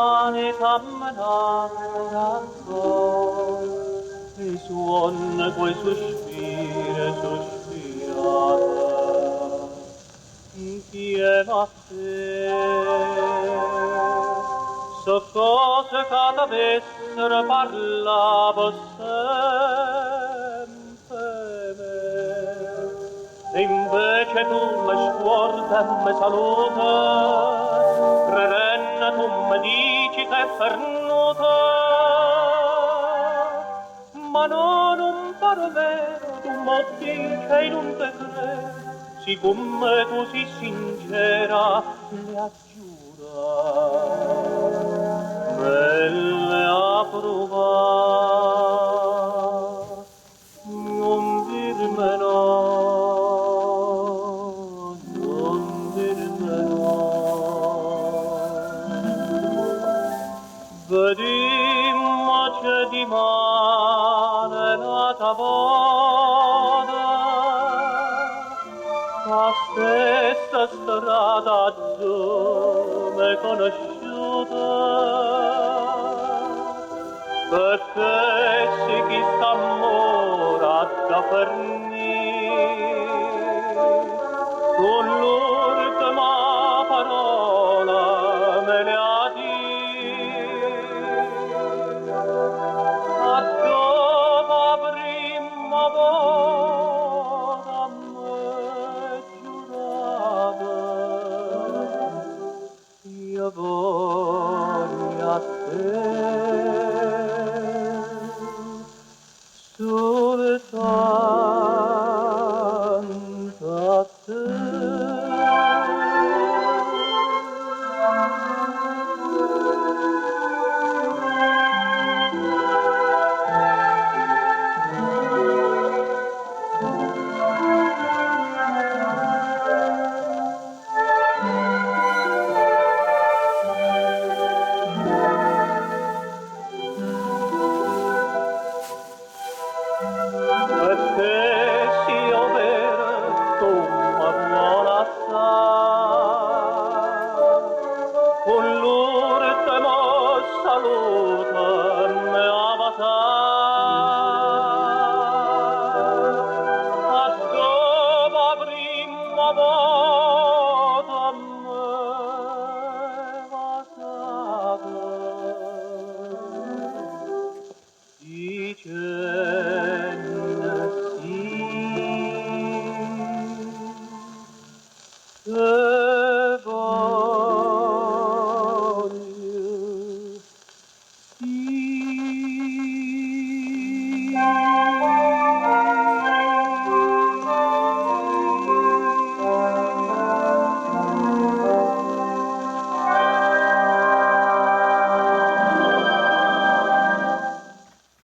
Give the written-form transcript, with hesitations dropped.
mani camminando e suon quei sospiri sospirata insieme a te. So cose che t'avessero parlavo sempre e invece tu mi sguarda e mi saluta, credendo tu mi dici che è pernuta, ma no, non pare vero, tu mi dici e non te credo, siccome tu sei sincera, le aggiura, me le approva, non dirmi no. Vedimmece dimane la tavola, la stessa strada giù m'è conosciuta, perché se chi s'ammora da fornire, con l'ultima parola me ne ha prima volta m'è giurata io voglio a te soltanto a te. Perché sia vero tu mi vuoi assai, con l'ultimo saluto